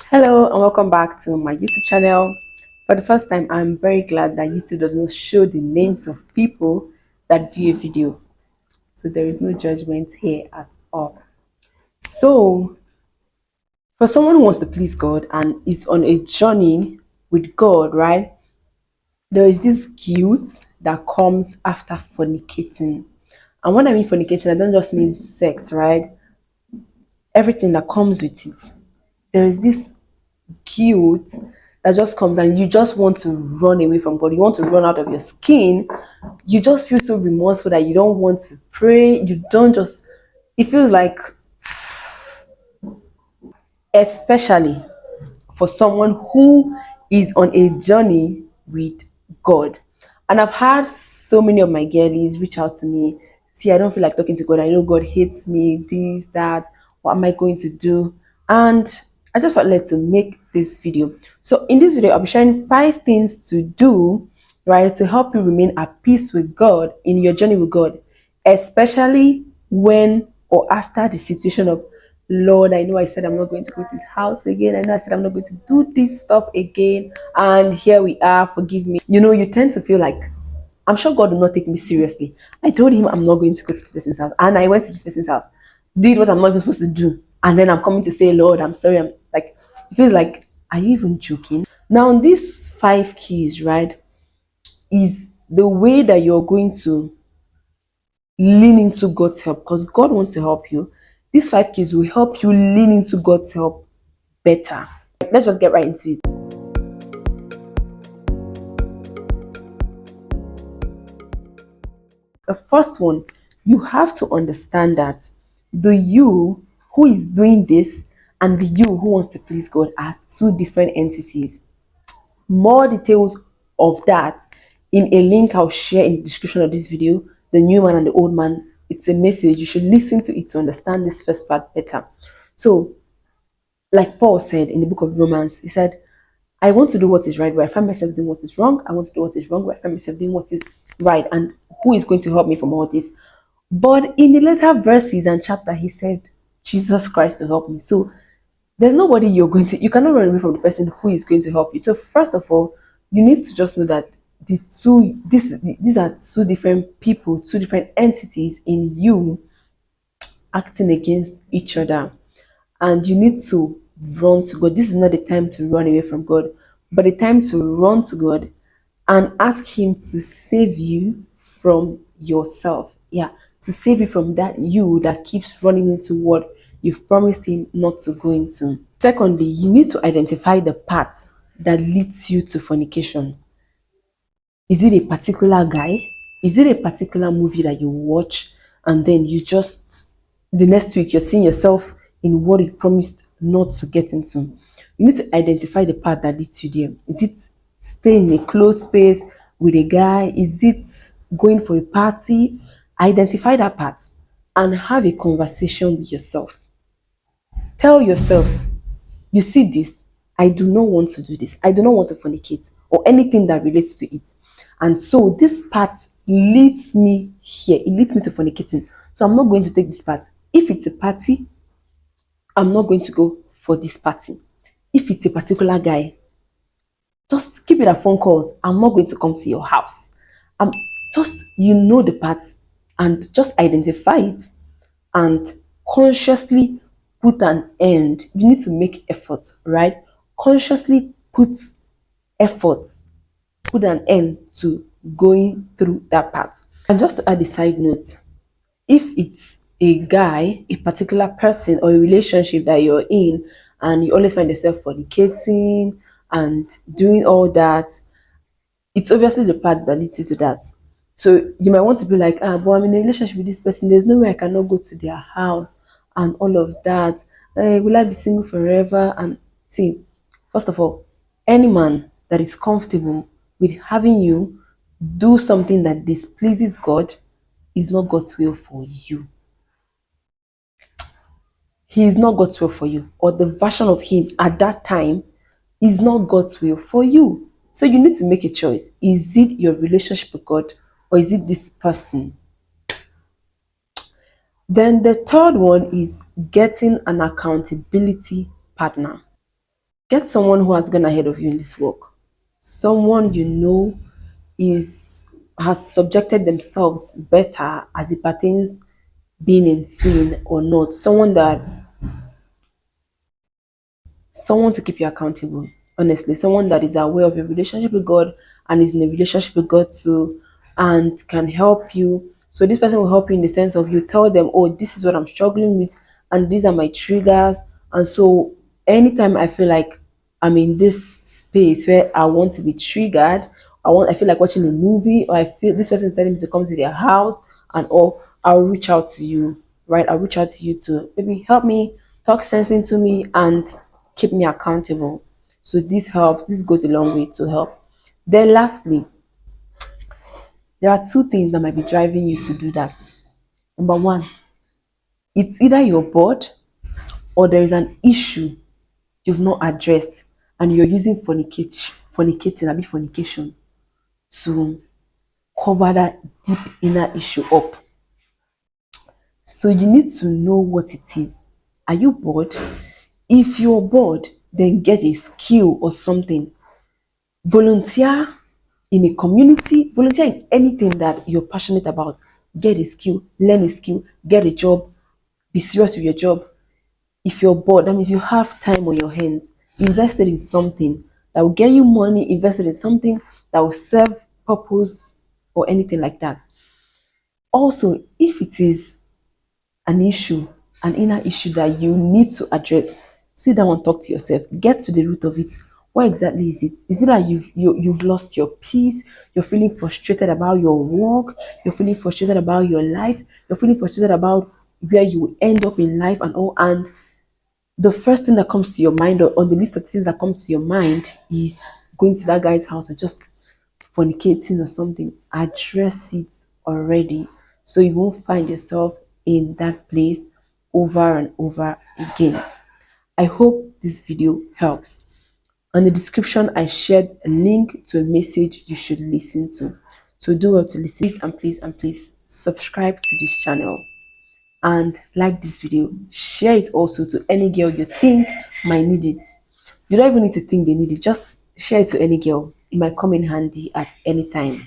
Hello and welcome back to my YouTube channel. For the first time, I'm very glad that YouTube does not show the names of people that view a video. So there is no judgment here at all. So for someone who wants to please God and is on a journey with God, right? There is this guilt that comes after fornicating. And when I mean fornicating, I don't just mean sex, right? Everything that comes with it. There is this guilt that just comes and you just want to run away from God. You want to run out of your skin. You just feel so remorseful that you don't want to pray. You don't just, it feels like, especially for someone who is on a journey with God. And I've had so many of my girlies reach out to me. See, I don't feel like talking to God. I know God hates me, this, that. What am I going to do? And I just felt led to make this video. So in this video, I'll be sharing 5 things to do, right, to help you remain at peace with God in your journey with God, especially when or after the situation of, Lord, I know I said I'm not going to go to his house again. I know I said I'm not going to do this stuff again. And here we are, forgive me. You tend to feel like, I'm sure God will not take me seriously. I told him I'm not going to go to this person's house. And I went to this person's house, did what I'm not even supposed to do. And then I'm coming to say, Lord, I'm sorry. I'm like, it feels like, are you even joking? Now, these 5 keys, right, is the way that you're going to lean into God's help because God wants to help you. These 5 keys will help you lean into God's help better. Let's just get right into it. The first one, you have to understand that the you who is doing this and the you who wants to please God are two different entities. More details of that in a link I'll share in the description of this video. The new man and the old man, it's a message. You should listen to it to understand this first part better. So, like Paul said in the book of Romans, he said, I want to do what is right, but I find myself doing what is wrong. I want to do what is wrong, but I find myself doing what is right. And who is going to help me from all this? But in the later verses and chapter, he said, Jesus Christ to help me. So there's nobody you cannot run away from the person who is going to help you. So first of all, you need to just know that these are two different people, two different entities in you acting against each other. And you need to run to God. This is not the time to run away from God, but the time to run to God and ask Him to save you from yourself. Yeah, to save you from that you that keeps running into what you've promised Him not to go into. Secondly, you need to identify the path that leads you to fornication. Is it a particular guy? Is it a particular movie that you watch and then you just, the next week, you're seeing yourself in what you promised not to get into? You need to identify the path that leads you there. Is it staying in a closed space with a guy? Is it going for a party? Identify that path and have a conversation with yourself. Tell yourself, you see this, I do not want to do this. I do not want to fornicate or anything that relates to it. And so this path leads me here. It leads me to fornicating. So I'm not going to take this path. If it's a party, I'm not going to go for this party. If it's a particular guy, just keep it at phone calls. I'm not going to come to your house. I'm just, the path and just identify it and consciously put an end. You need to make efforts, right? Consciously effort, put an end to going through that path. And just to add a side note, if it's a guy, a particular person or a relationship that you're in, and you always find yourself fornicating and doing all that, it's obviously the path that leads you to that. So you might want to be like, but I'm in a relationship with this person. There's no way I cannot go to their house and all of that. Will I be single forever? And see, first of all, any man that is comfortable with having you do something that displeases God is not God's will for you. He is not God's will for you, or the version of him at that time is not God's will for you. So you need to make a choice. Is it your relationship with God or is it this person? Then the third one is getting an accountability partner. Get someone who has gone ahead of you in this work. Someone you know is has subjected themselves better as it pertains being in sin or not. Someone to keep you accountable. Honestly, someone that is aware of your relationship with God and is in a relationship with God too, and can help you. So this person will help you in the sense of you tell them, oh, this is what I'm struggling with, and these are my triggers. And so anytime I feel like I'm in this space where I want to be triggered, I feel like watching a movie, or I feel this person is telling me to come to their house and all, I'll reach out to you, right? I'll reach out to you to maybe help me, talk sense into me, and keep me accountable. So this helps. This goes a long way to help. Then lastly, there are two things that might be driving you to do that. Number one, it's either you're bored or there is an issue you've not addressed and you're using fornicating, a bit fornication to cover that deep inner issue up. So you need to know what it is. Are you bored? If you're bored, then get a skill or something. Volunteer in a community, volunteer in anything that you're passionate about. Get a skill, learn a skill, get a job, be serious with your job. If you're bored, that means you have time on your hands. Invest it in something that will get you money, invest it in something that will serve purpose or anything like that. Also, if it is an issue, an inner issue that you need to address, sit down and talk to yourself. Get to the root of it. What exactly is it? Is it that you've lost your peace? You're feeling frustrated about your work. You're feeling frustrated about your life. You're feeling frustrated about where you will end up in life and all. And the first thing that comes to your mind, or on the list of things that comes to your mind, is going to that guy's house or just fornicating or something. Address it already so you won't find yourself in that place over and over again. I hope this video helps. On the description, I shared a link to a message you should listen to. So do well to listen. Please and please and please subscribe to this channel and like this video. Share it also to any girl you think might need it. You don't even need to think they need it. Just share it to any girl. It might come in handy at any time.